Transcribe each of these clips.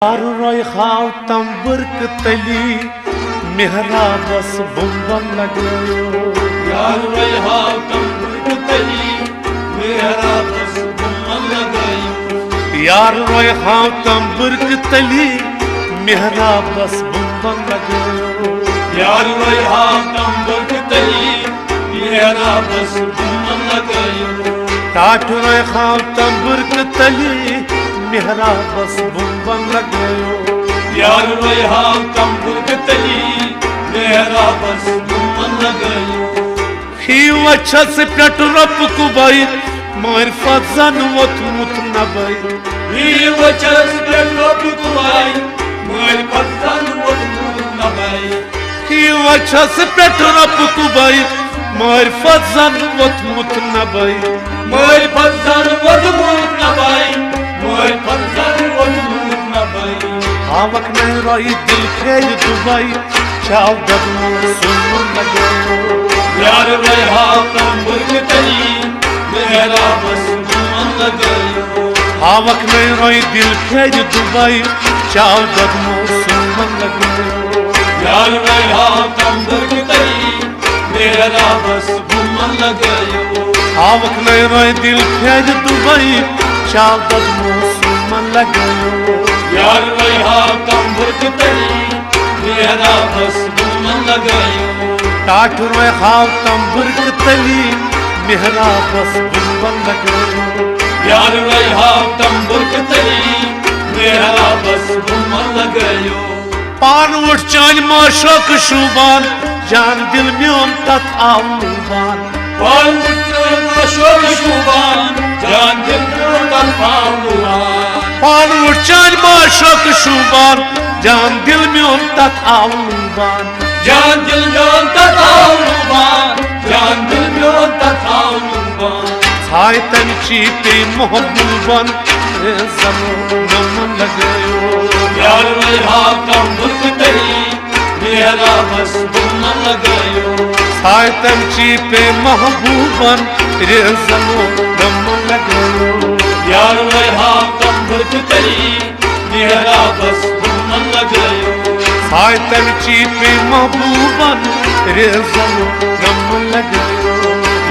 یار روی خاو تمبرک تلی محرابس بمبم لگیو یار روی خاو تمبرک تلی محرابس بمبم لگیو یار روی خاو تمبرک تلی محرابس بمبم لگیو یار روی خاو تمبرک تلی محرابس بمبم لگیو ٹاٹ روی خاو تمبرک تلی محرابس بمبم لگیو یار روی خاو تمبرک تلی محرابس بمبم لگیو ہیو اچھا سے پیٹ رپ کو بائی معرفت زن وطمت نبائی ہیو اچھا سے پیٹ رپ کو بائی معرفت زن وطمت نبائی ہیو اچھا سے پیٹ رپ کو بائی معرفت زن وطمت نبائی معرفت زن وطمت نبائی معرفت زن وطمت نبائی آوک نہیں رائی دل خیل دبائی چاو دبنو سنن لگیو یار روی خاو تمبرک تلی محرابس بمبم لگیو آوک نہیں رائی دل خیل دبائی چاو دبنو سنن لگیو یار روی خاو تمبرک تلی محرابس بمبم لگیو آوک نہیں رائی دل خیل دبائی چاو دبنو سنن لگیو یار روی خاو تمبرک تلی محرابس بمبم لگیو ٹاٹ روی خاو تمبرک تلی محرابس بمبم لگیو یار روی خاو تمبرک تلی محرابس بمبم لگیو پان وٹ چان معشوق شوبان جان دل میون تت آو لوبان پان وٹ چان معشوق شوبان جان دل میون تت آو لوبان پان وٹ چان معشوق شوبان جان دل میون تت آو لوبان جان دل میون تت آو لوبان جان دل میون تت آو لوبان چھائے تن چیتے محبوبان زمو نمن لگیو یار روی خاو تمبرک تلی محرابس بمبم لگیو چھائے تن چیتے محبوبان زمو نمن لگیو یار روی خاو تمبرک تلی محرابس بمبم لگیو چھائے تن چیتے محبوبان زمو نمن لگیو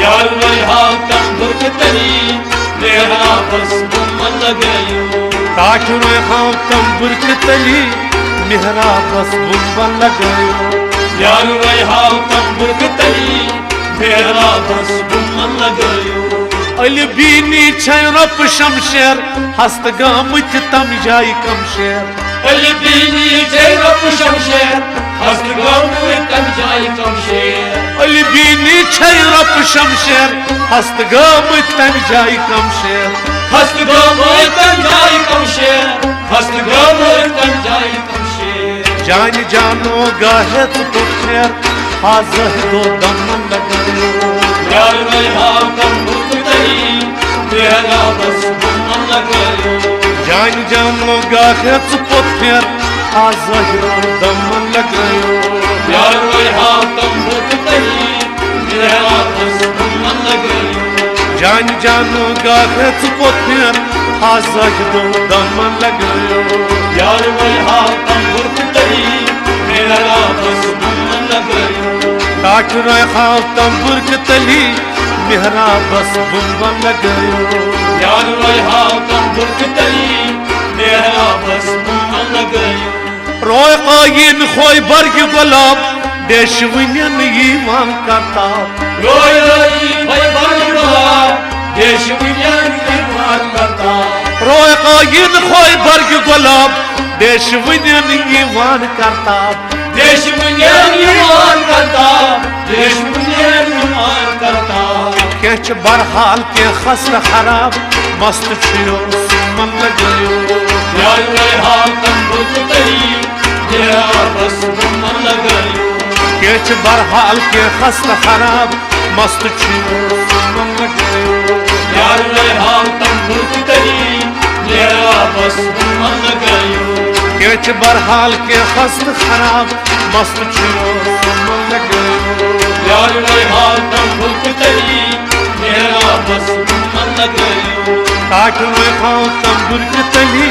یار روی خاو تمبرک تلی محرابس بمبم لگیو ٹاٹ روی خاو تمبرک تلی محرابس بمبم لگیو یار روی خاو تمبرک تلی محرابس بمبم لگیو علی بینی چھے رپ شمشیر ہست گامت تم جائی کم شیر علی بینی چھے رپ شمشیر ہست گامت تم جائی کم شیر علی بینی چھے رپ شمشیر ہست گامت تم جائی کم شیر ہست گامت تم جائی کم شیر ہست گامت تم جائی کم شیر جان جانو گاہت پتھر حاضر دو دمن لگیو یار روی خاو تمبرک تلی محرابس بمبم لگیو جان جانو گاہت پتھر حاضر دو دمن لگیو یار روی خاو تمبرک تلی محرابس بمبم لگیو جان جانو گاہت پتھر حاضر دو دمن لگیو یار روی خاو تمبرک تلی محرابس بمبم لگیو ٹاٹ روی خاو تمبرک تلی محرابس بمبم لگیو یار روی خاو تمبرک تلی محرابس بمبم لگیو روی قاین خوی برگ گلاب دیشوینین ایمان کرتاب روی خوی برگ گلاب دیشوینین ایمان کرتاب روی قاین خوی برگ گلاب دیشوینین ایمان کرتاب دیشوینین ایمان کرتاب دیشوینین ایمان کرتاب کچ برحال کے خسر خراب مست چھو سمن لگیو یار روی خاو تمبرک تلی محرابس بمبم لگیو کچ برحال کے خسر خراب مست چھو سمن لگیو یار روی خاو تمبرک تلی محرابس بمبم لگیو کچ برحال کے خسر خراب مست چھو سمن لگیو یار روی خاو تمبرک تلی محرابس بمبم لگیو ٹاٹ روی خاو تمبرک تلی